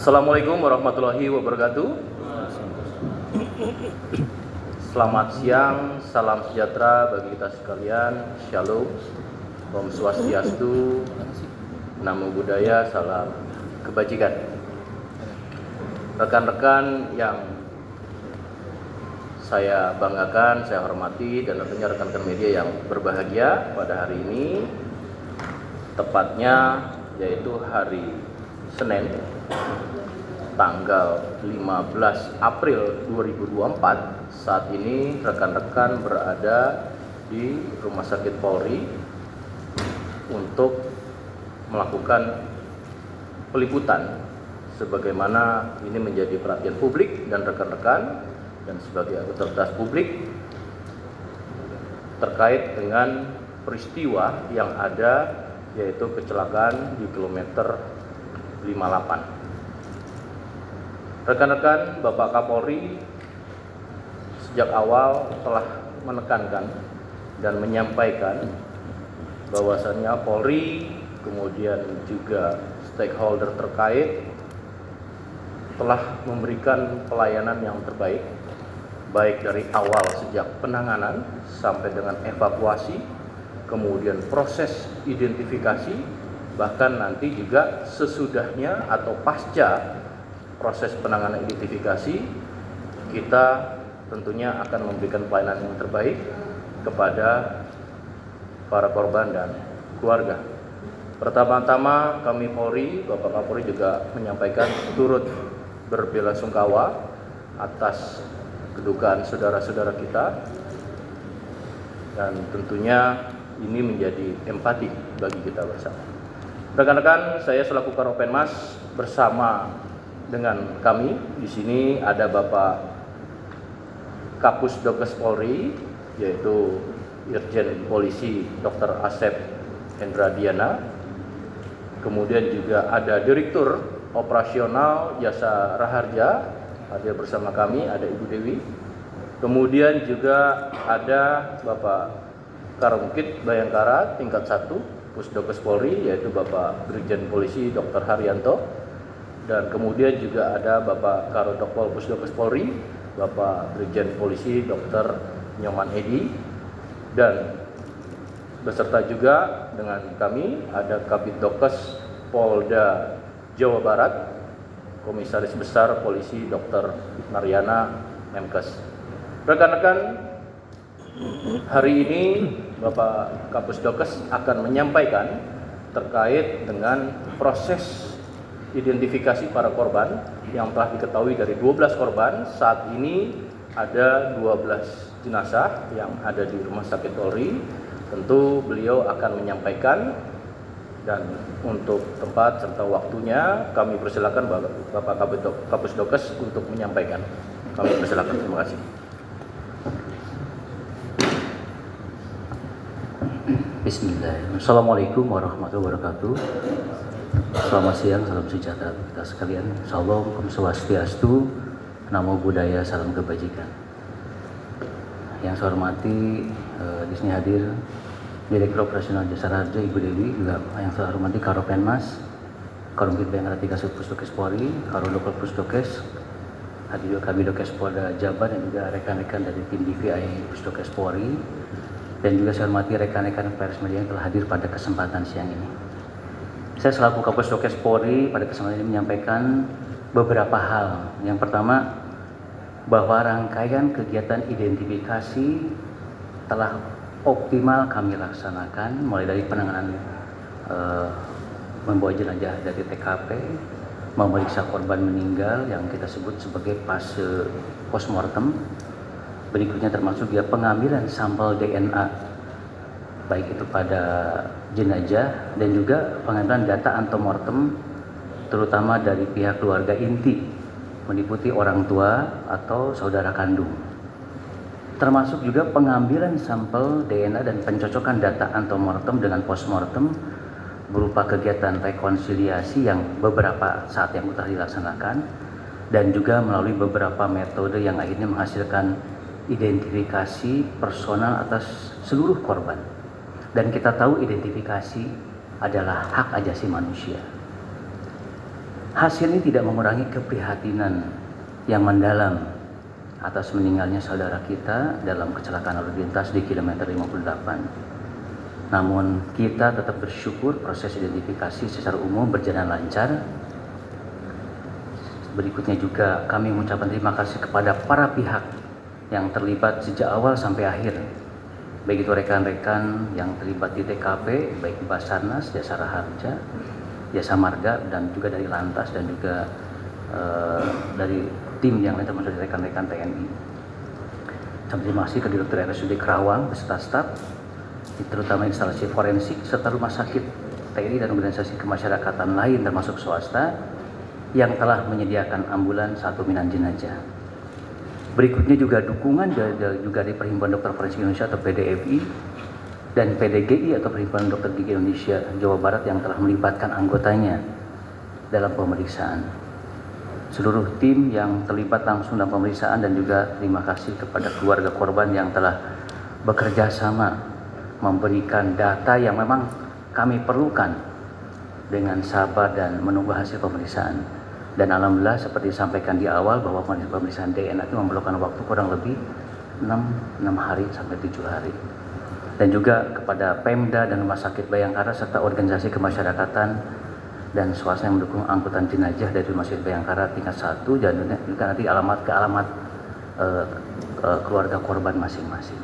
Assalamualaikum warahmatullahi wabarakatuh. Selamat siang, salam sejahtera bagi kita sekalian. Shalom, Om Swastiastu, Namo Buddhaya, salam kebajikan. Rekan-rekan yang saya banggakan, saya hormati, dan tentunya rekan-rekan media yang berbahagia pada hari ini, tepatnya yaitu hari Senin tanggal 15 April 2024. Saat ini rekan-rekan berada di Rumah Sakit Polri untuk melakukan peliputan sebagaimana ini menjadi perhatian publik dan rekan-rekan dan sebagai otoritas publik terkait dengan peristiwa yang ada, yaitu kecelakaan di kilometer 58. Rekan-rekan, Bapak Kapolri sejak awal telah menekankan dan menyampaikan bahwasannya Polri kemudian juga stakeholder terkait telah memberikan pelayanan yang terbaik, baik dari awal sejak penanganan sampai dengan evakuasi, kemudian proses identifikasi, bahkan nanti juga sesudahnya atau pasca proses penanganan identifikasi, kita tentunya akan memberikan pelayanan yang terbaik kepada para korban dan keluarga. Pertama-tama kami Polri, Bapak Kapolri juga menyampaikan turut berbelasungkawa atas kedukaan saudara-saudara kita, dan tentunya ini menjadi empati bagi kita bersama. Rekan-rekan, saya selaku Karopenmas bersama dengan kami di sini ada Bapak Kapus Dokes Polri, yaitu Irjen Polisi Dr. Asep Hendra Diana. Kemudian juga ada Direktur Operasional Jasa Raharja hadir bersama kami, ada Ibu Dewi. Kemudian juga ada Bapak Karungkit Bayangkara tingkat 1 Pusdokes Polri, yaitu Bapak Brigjen Polisi Dr. Haryanto. Dan kemudian juga ada Bapak Karodokpol Pusdokes Polri, Bapak Brigjen Polisi Dr. Nyoman Edi, dan beserta juga dengan kami ada Kabid Dokes Polda Jawa Barat, Komisaris Besar Polisi Dr. Mariana Memkes. Rekan-rekan, hari ini Bapak Kapus Dokes akan menyampaikan terkait dengan proses identifikasi para korban yang telah diketahui dari 12 korban. Saat ini ada 12 jenazah yang ada di Rumah Sakit Polri. Tentu beliau akan menyampaikan, dan untuk tempat serta waktunya kami persilakan Bapak Kapus Dokes untuk menyampaikan. Kami persilakan. Terima kasih. Bismillahirrahmanirrahim. Assalamualaikum warahmatullahi wabarakatuh. Selamat siang, salam sejahtera kita sekalian. Shalom, Om Swastiastu, Namo Buddhaya, salam kebajikan. Yang saya hormati di sini hadir Direktur Operasional Jasa Raharja Ibu Dewi, juga yang saya hormati Karopenmas, Karungkit Bayangkara 3 Pusdokes Polri, Karodokpol Pusdokes, hadir juga Kabid Dokes Polda Jabar, dan juga rekan-rekan dari tim DVI Pusdokes Polri, dan juga saya hormati rekan-rekan pers media yang telah hadir pada kesempatan siang ini. Saya selaku Kapus Dokes Polri pada kesempatan ini menyampaikan beberapa hal. Yang pertama, bahwa rangkaian kegiatan identifikasi telah optimal kami laksanakan, mulai dari penanganan membawa jenazah dari TKP, memeriksa korban meninggal yang kita sebut sebagai fase postmortem. Berikutnya termasuk juga pengambilan sampel DNA, baik itu pada jenazah dan juga pengambilan data antemortem, terutama dari pihak keluarga inti, meliputi orang tua atau saudara kandung. Termasuk juga pengambilan sampel DNA dan pencocokan data antemortem dengan postmortem berupa kegiatan rekonsiliasi yang beberapa saat yang telah dilaksanakan, dan juga melalui beberapa metode yang akhirnya menghasilkan identifikasi personal atas seluruh korban. Dan kita tahu identifikasi adalah hak asasi manusia. Hasil ini tidak mengurangi keprihatinan yang mendalam atas meninggalnya saudara kita dalam kecelakaan lalu lintas di kilometer 58. Namun kita tetap bersyukur proses identifikasi secara umum berjalan lancar. Berikutnya juga kami mengucapkan terima kasih kepada para pihak yang terlibat sejak awal sampai akhir, baik itu rekan-rekan yang terlibat di TKP, baik Basarnas, Jasara Harja, Jasa Marga, dan juga dari Lantas, dan juga dari tim yang lain termasuk rekan-rekan TNI. Terima kasih ke Direktur RSUD Karawang beserta staf, terutama instalasi forensik serta rumah sakit TNI dan organisasi kemasyarakatan lain termasuk swasta yang telah menyediakan ambulans satu minan jenazah. Berikutnya juga dukungan juga dari Perhimpunan Dokter Forensik Indonesia atau PDFI dan PDGI atau Perhimpunan Dokter Gigi Indonesia Jawa Barat yang telah melibatkan anggotanya dalam pemeriksaan. Seluruh tim yang terlibat langsung dalam pemeriksaan, dan juga terima kasih kepada keluarga korban yang telah bekerja sama memberikan data yang memang kami perlukan dengan sabar dan menunggu hasil pemeriksaan. Dan alhamdulillah seperti disampaikan di awal bahwa pemeriksaan DNA itu memerlukan waktu kurang lebih 6 hari sampai 7 hari. Dan juga kepada Pemda dan Rumah Sakit Bayangkara serta organisasi kemasyarakatan dan swasta yang mendukung angkutan jenazah dari Rumah Sakit Bayangkara tingkat 1, dan juga nanti alamat ke alamat keluarga korban masing-masing.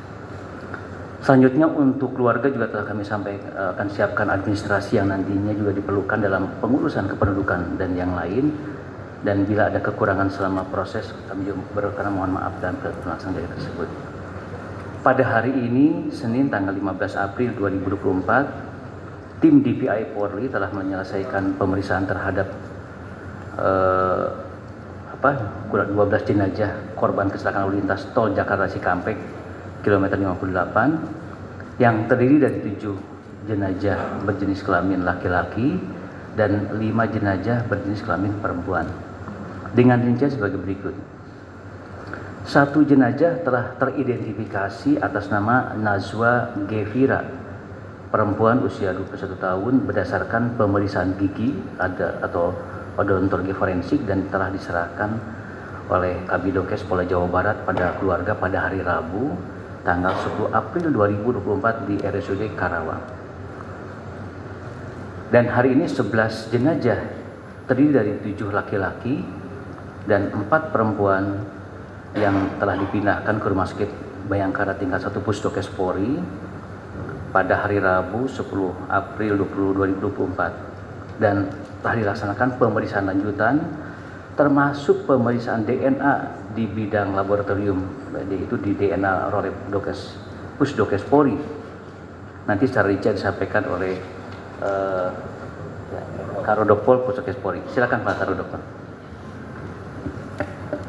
Selanjutnya untuk keluarga juga telah kami sampaikan akan siapkan administrasi yang nantinya juga diperlukan dalam pengurusan kependudukan dan yang lain. Dan bila ada kekurangan selama proses, kami juga berkenan mohon maaf dan pelaksanaan dari tersebut. Pada hari ini, Senin tanggal 15 April 2024, tim DPI Polri telah menyelesaikan pemeriksaan terhadap 12 jenazah korban kecelakaan lalu lintas tol Jakarta Cikampek kilometer 58 yang terdiri dari 7 jenazah berjenis kelamin laki-laki dan 5 jenazah berjenis kelamin perempuan. Dengan rincian sebagai berikut. 1 jenazah telah teridentifikasi atas nama Nazwa Gevira, perempuan usia 21 tahun berdasarkan pemeriksaan gigi atau odontologi forensik dan telah diserahkan oleh Kabidokes Polda Jawa Barat pada keluarga pada hari Rabu tanggal 10 April 2024 di RSUD Karawang. Dan hari ini 11 jenazah terdiri dari 7 laki-laki dan 4 perempuan yang telah dipindahkan ke Rumah Sakit Bayangkara tingkat 1 Pusdokes Polri pada hari Rabu 10 April 2024, dan telah dilaksanakan pemeriksaan lanjutan termasuk pemeriksaan DNA di bidang laboratorium, yaitu di DNA Rorepdokes Pusdokes Polri. Nanti secara rincian disampaikan oleh Karodokpol Pusdokes Polri. Silakan Pak Karodokpol.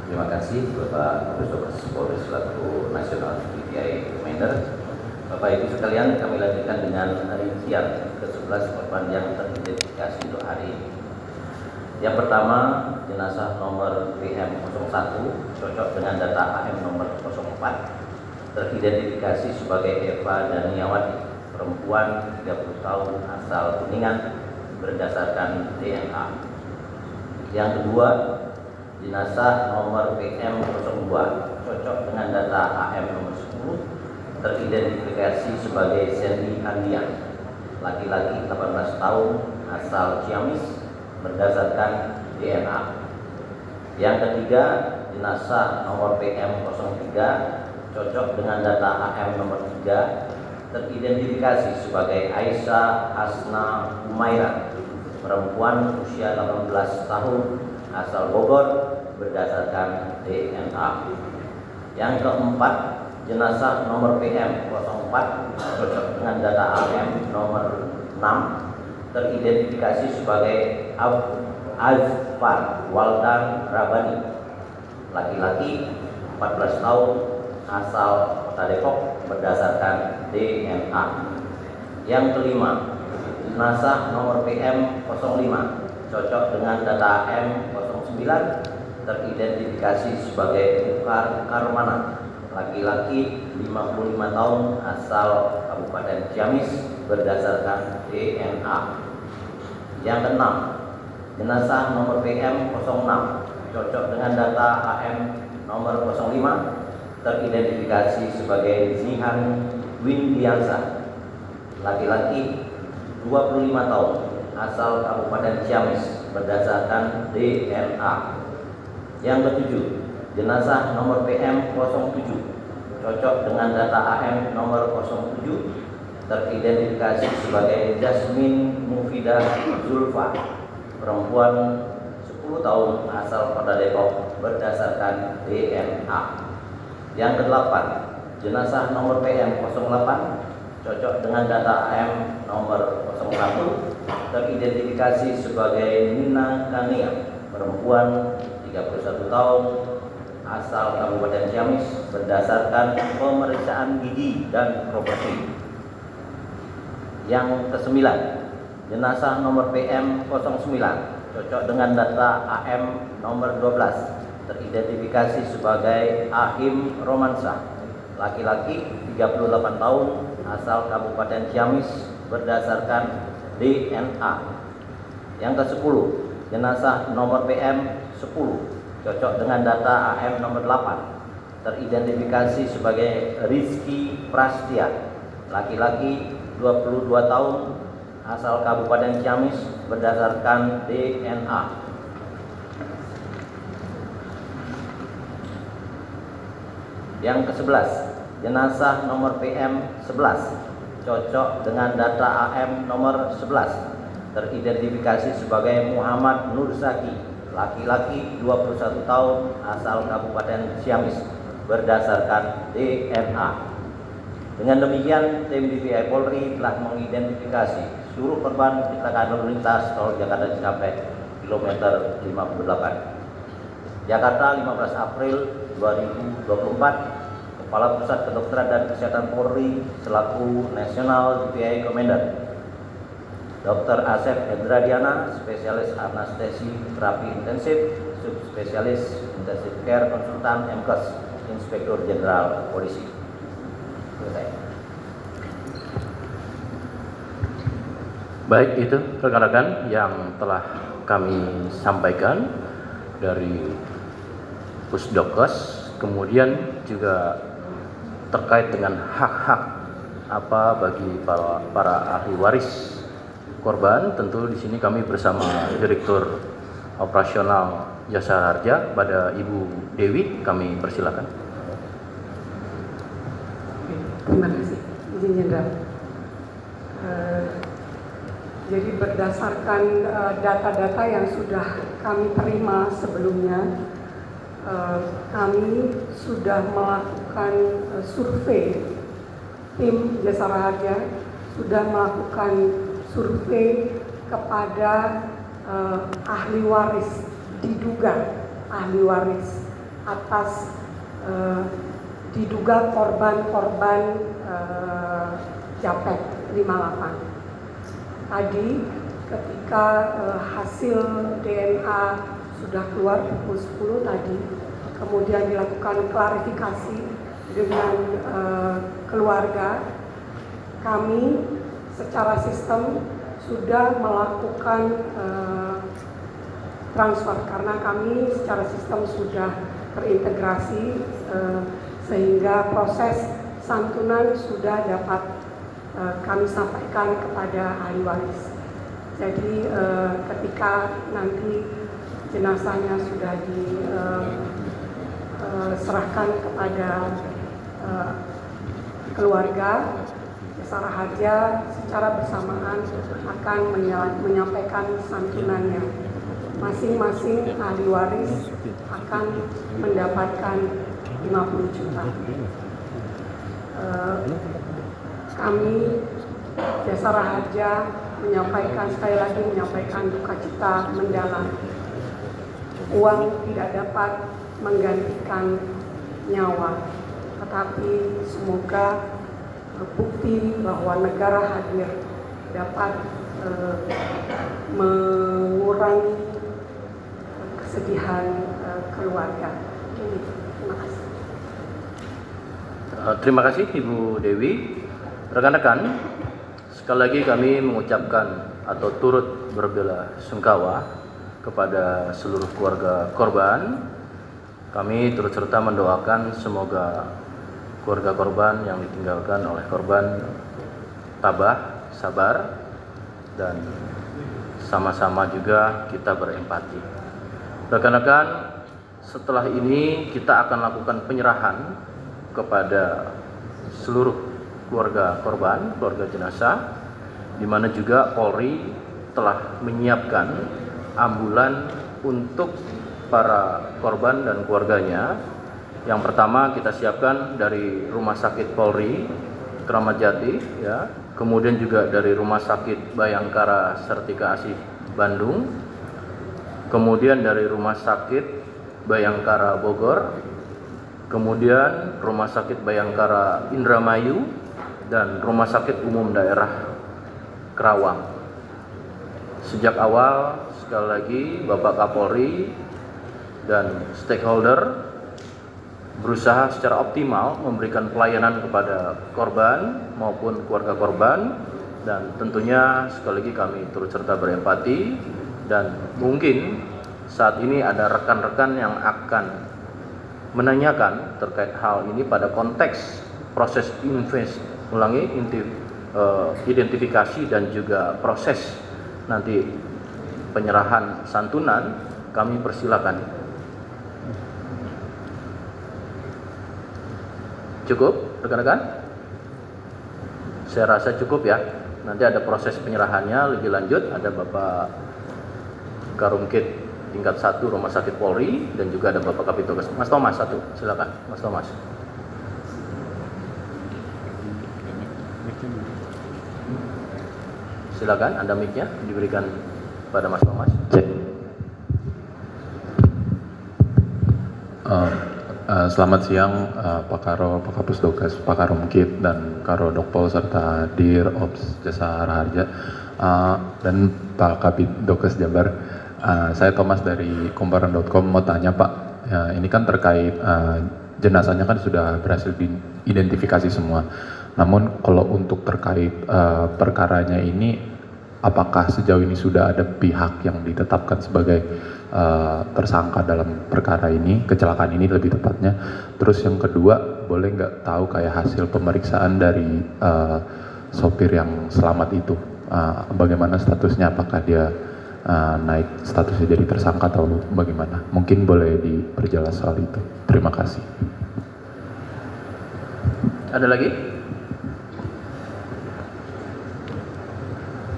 Terima kasih Bapak Pusdokes Polri selaku Nasional DPI Commander. Bapak Ibu sekalian, kami lanjutkan dengan rincian ke-11 korban yang teridentifikasi untuk hari ini. Yang pertama, jenazah nomor PM01 cocok dengan data AM nomor 04 teridentifikasi sebagai Eva Daniawati, perempuan 30 tahun asal Kuningan berdasarkan DNA. Yang kedua, jenazah nomor PM02 cocok dengan data AM nomor 10 teridentifikasi sebagai Sandy Andian, laki-laki 18 tahun asal Ciamis berdasarkan DNA. Yang ketiga, jenazah nomor PM03 cocok dengan data AM nomor 3 teridentifikasi sebagai Aisyah Hasna Umaira, perempuan usia 18 tahun asal Bogor berdasarkan DNA. Yang keempat, jenazah nomor PM04 cocok dengan data AM nomor 6 teridentifikasi sebagai Azfar Waldan Rabani, laki-laki 14 tahun asal Kota Depok berdasarkan DNA. Yang kelima, jenazah nomor PM05 cocok dengan data AM09 teridentifikasi sebagai Ukar Karmana, laki-laki 55 tahun asal Kabupaten Ciamis berdasarkan DNA. Yang keenam, jenazah nomor PM 06 cocok dengan data AM nomor 05 teridentifikasi sebagai Zihan Windiansa, laki-laki 25 tahun, asal Kabupaten Ciamis berdasarkan DNA. Yang ketujuh, jenazah nomor PM 07 cocok dengan data AM nomor 07 teridentifikasi sebagai Jasmine Mufidah Zulfa, perempuan 10 tahun, asal Kota Depok berdasarkan DNA. Yang kedelapan, jenazah nomor PM 08 cocok dengan data AM nomor 01 teridentifikasi sebagai Nina Kania, perempuan 31 tahun, asal Kabupaten Ciamis berdasarkan pemeriksaan gigi dan properti. Yang kesembilan, jenazah nomor PM 09 cocok dengan data AM nomor 12 teridentifikasi sebagai Ahim Romansyah, laki-laki 38 tahun, asal Kabupaten Ciamis berdasarkan DNA. Yang ke-10, jenazah nomor PM 10 cocok dengan data AM nomor 8 teridentifikasi sebagai Rizky Prastia, laki-laki 22 tahun, asal Kabupaten Ciamis berdasarkan DNA. Yang ke-11, jenazah nomor PM 11 cocok dengan data AM nomor 11 teridentifikasi sebagai Muhammad Nur Zaki, laki-laki 21 tahun, asal Kabupaten Ciamis berdasarkan DNA. Dengan demikian, tim DVI Polri telah mengidentifikasi seluruh korban kecelakaan lalu lintas tol Jakarta Cikampek kilometer 58. Jakarta, 15 April 2024. Kepala Pusat Kedokteran dan Kesehatan Polri selaku National DVI Commander Dr. Asep Hedradiana, spesialis anestesi terapi intensif, subspesialis intensive care konsultan MKes, Inspektur Jenderal Polisi. Selesai. Baik, itu rekan-rekan yang telah kami sampaikan dari Pusdokes, kemudian juga terkait dengan hak-hak apa bagi para ahli waris korban. Tentu di sini kami bersama Direktur Operasional Jasa Harja pada Ibu Dewi, kami persilakan. Terima kasih, izin Jenderal. Jadi berdasarkan data-data yang sudah kami terima sebelumnya, kami sudah melakukan survei, tim Jasa Harja sudah melakukan survei kepada ahli waris, diduga ahli waris atas diduga korban-korban Japek 58. Tadi ketika hasil DNA sudah keluar pukul 10 tadi, kemudian dilakukan klarifikasi dengan keluarga, kami secara sistem sudah melakukan transfer karena kami secara sistem sudah terintegrasi sehingga proses santunan sudah dapat kami sampaikan kepada ahli waris. Jadi ketika nanti jenazahnya sudah diserahkan kepada keluarga, Jasa Harja secara bersamaan akan menyampaikan santunannya. Masing-masing ahli waris akan mendapatkan 50 juta. Kami Jasa Harja sekali lagi menyampaikan duka cita mendalam. Uang tidak dapat menggantikan nyawa, tetapi semoga bukti bahwa negara hadir dapat mengurangi kesedihan keluarga. Terima kasih. Terima kasih Ibu Dewi. Rekan-rekan, sekali lagi kami mengucapkan atau turut berbela sungkawa kepada seluruh keluarga korban. Kami turut serta mendoakan semoga keluarga korban yang ditinggalkan oleh korban tabah, sabar, dan sama-sama juga kita berempati. Rekan-rekan, setelah ini kita akan lakukan penyerahan kepada seluruh keluarga korban, keluarga jenazah, di mana juga Polri telah menyiapkan ambulan untuk para korban dan keluarganya. Yang pertama kita siapkan dari Rumah Sakit Polri Kramat Jati, ya, kemudian juga dari Rumah Sakit Bayangkara Sartika Asih Bandung, kemudian dari Rumah Sakit Bayangkara Bogor, kemudian Rumah Sakit Bayangkara Indramayu, dan Rumah Sakit Umum Daerah Kerawang. Sejak awal, sekali lagi Bapak Kapolri dan stakeholder berusaha secara optimal memberikan pelayanan kepada korban maupun keluarga korban, dan tentunya sekali lagi kami turut serta berempati. Dan mungkin saat ini ada rekan-rekan yang akan menanyakan terkait hal ini pada konteks proses identifikasi dan juga proses nanti penyerahan santunan. Kami persilakan. Cukup, rekan-rekan? Saya rasa cukup ya. Nanti ada proses penyerahannya lebih lanjut. Ada Bapak Karumkit tingkat 1 Rumah Sakit Polri, dan juga ada Bapak Kapitugas. Mas Thomas satu, silakan Mas Thomas. Silakan, Anda mic-nya diberikan pada Mas Thomas. Cek. Selamat siang Pak Karo, Pak Kapusdokas, Pak Karumkit, dan Karo Dokpol serta Dir Ops Jasa Raharja, dan Pak Kapitdokes Jabar. Saya Thomas dari Kumparan.com mau tanya Pak, ini kan terkait jenazahnya kan sudah berhasil diidentifikasi semua. Namun kalau untuk terkait perkaranya ini, apakah sejauh ini sudah ada pihak yang ditetapkan sebagai tersangka dalam perkara ini, kecelakaan ini lebih tepatnya? Terus yang kedua, boleh nggak tahu kayak hasil pemeriksaan dari sopir yang selamat itu, bagaimana statusnya, apakah dia naik statusnya jadi tersangka atau bagaimana? Mungkin boleh diperjelas soal itu. Terima kasih. Ada lagi?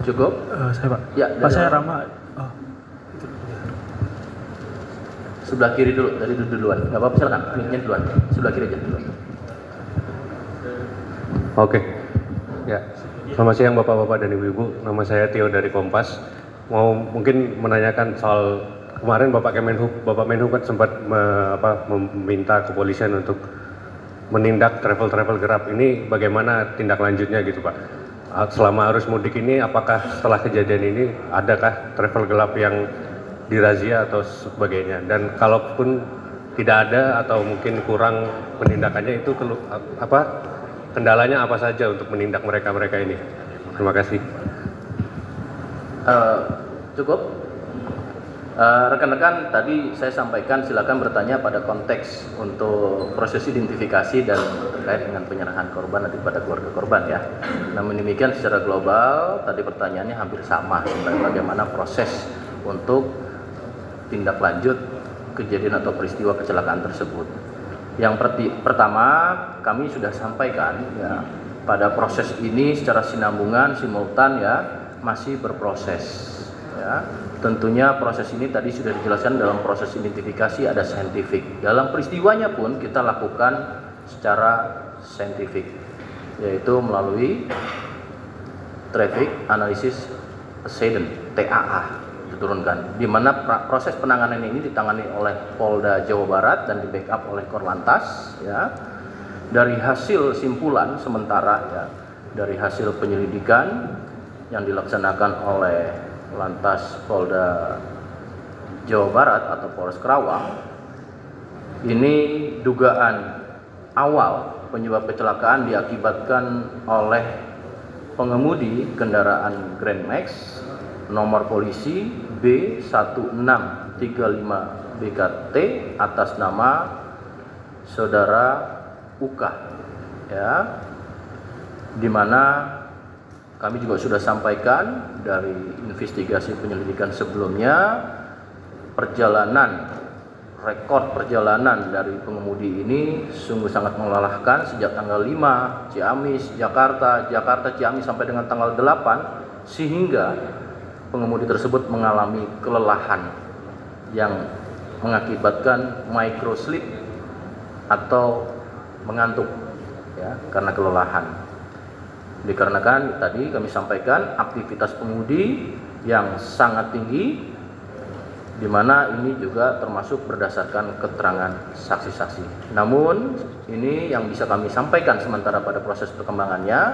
Cukup? Saya Pak. Ya, Pak, saya Rama. Oh. Sebelah kiri dulu, dari duluan. Gak apa-apa, silakan. Mic-nya duluan. Sebelah kiri aja duluan. Oke. Ya. Selamat siang Bapak-bapak dan Ibu-ibu. Nama saya Tio dari Kompas. Mau mungkin menanyakan soal kemarin Bapak Menhub kan sempat meminta kepolisian untuk menindak travel gerak. Ini bagaimana tindak lanjutnya gitu Pak? Selama arus mudik ini, apakah setelah kejadian ini adakah travel gelap yang dirazia atau sebagainya? Dan kalaupun tidak ada atau mungkin kurang penindakannya, itu kendalanya apa saja untuk menindak mereka ini? Terima kasih. Cukup? Rekan-rekan, tadi saya sampaikan silakan bertanya pada konteks untuk proses identifikasi dan terkait dengan penyerahan korban nanti pada keluarga korban ya. Namun demikian secara global tadi pertanyaannya hampir sama, bagaimana proses untuk tindak lanjut kejadian atau peristiwa kecelakaan tersebut. Yang pertama kami sudah sampaikan ya, pada proses ini secara sinambungan simultan ya masih berproses ya. Tentunya proses ini tadi sudah dijelaskan dalam proses identifikasi ada saintifik. Dalam peristiwanya pun kita lakukan secara saintifik, yaitu melalui Traffic Analysis Accident (TAA) diturunkan, di mana proses penanganan ini ditangani oleh Polda Jawa Barat dan di backup oleh Korlantas ya. Dari hasil simpulan sementara ya, dari hasil penyelidikan yang dilaksanakan oleh Lantas Polda Jawa Barat atau Polres Kerawang, ini dugaan awal penyebab kecelakaan diakibatkan oleh pengemudi kendaraan Grand Max nomor polisi B1635 BKT atas nama saudara UK, ya, di mana kami juga sudah sampaikan dari investigasi penyelidikan sebelumnya, rekor perjalanan dari pengemudi ini sungguh sangat melelahkan sejak tanggal 5 Ciamis, Jakarta, Ciamis sampai dengan tanggal 8, sehingga pengemudi tersebut mengalami kelelahan yang mengakibatkan microsleep atau mengantuk, ya, karena kelelahan. Dikarenakan tadi kami sampaikan aktivitas pengemudi yang sangat tinggi, di mana ini juga termasuk berdasarkan keterangan saksi-saksi. Namun ini yang bisa kami sampaikan sementara pada proses perkembangannya.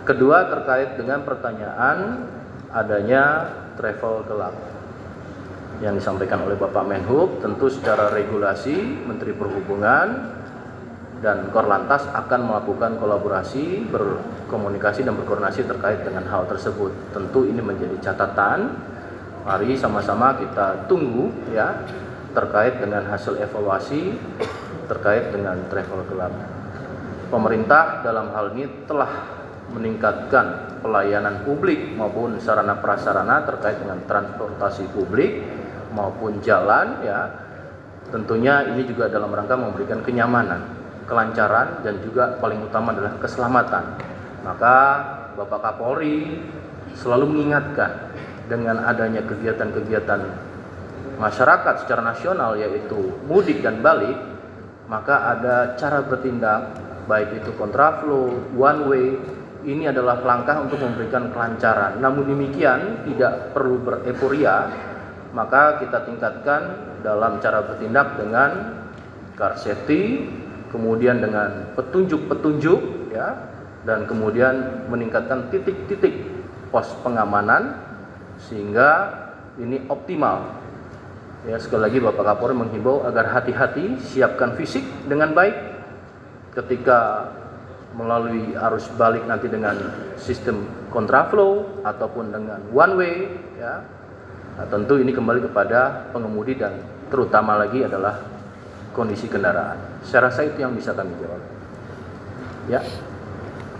Kedua, terkait dengan pertanyaan adanya travel gelap yang disampaikan oleh Bapak Menhub, tentu secara regulasi Menteri Perhubungan dan Korlantas akan melakukan kolaborasi, berkomunikasi dan berkoordinasi terkait dengan hal tersebut. Tentu ini menjadi catatan. Mari sama-sama kita tunggu, ya, terkait dengan hasil evaluasi terkait dengan travel gelap. Pemerintah dalam hal ini telah meningkatkan pelayanan publik maupun sarana prasarana terkait dengan transportasi publik maupun jalan, ya. Tentunya ini juga dalam rangka memberikan kenyamanan, kelancaran, dan juga paling utama adalah keselamatan. Maka Bapak Kapolri selalu mengingatkan dengan adanya kegiatan-kegiatan masyarakat secara nasional, yaitu mudik dan balik, maka ada cara bertindak, baik itu kontraflow, one way. Ini adalah langkah untuk memberikan kelancaran. Namun demikian tidak perlu bereporia, maka kita tingkatkan dalam cara bertindak dengan car safety, kemudian dengan petunjuk-petunjuk, ya, dan kemudian meningkatkan titik-titik pos pengamanan sehingga ini optimal. Ya, sekali lagi Bapak Kapolri menghimbau agar hati-hati, siapkan fisik dengan baik ketika melalui arus balik nanti dengan sistem kontraflow ataupun dengan one way, ya. Nah, tentu ini kembali kepada pengemudi dan terutama lagi adalah kondisi kendaraan. Saya rasa itu yang bisa kami jawab. Ya.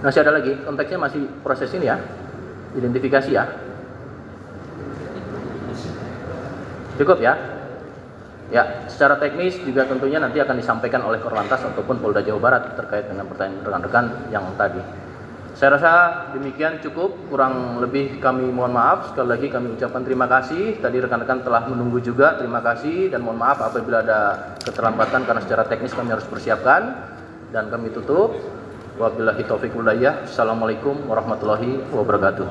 Masih ada lagi, konteksnya masih proses ini, ya. Identifikasi, ya. Cukup, ya? Ya, secara teknis juga tentunya nanti akan disampaikan oleh Korlantas ataupun Polda Jawa Barat terkait dengan pertanyaan rekan-rekan yang tadi. Saya rasa demikian cukup, kurang lebih kami mohon maaf. Sekali lagi kami ucapkan terima kasih. Tadi rekan-rekan telah menunggu juga, terima kasih, dan mohon maaf apabila ada keterlambatan karena secara teknis kami harus persiapkan. Dan kami tutup. Wabillahi taufiq wal hidayah. Assalamualaikum warahmatullahi wabarakatuh.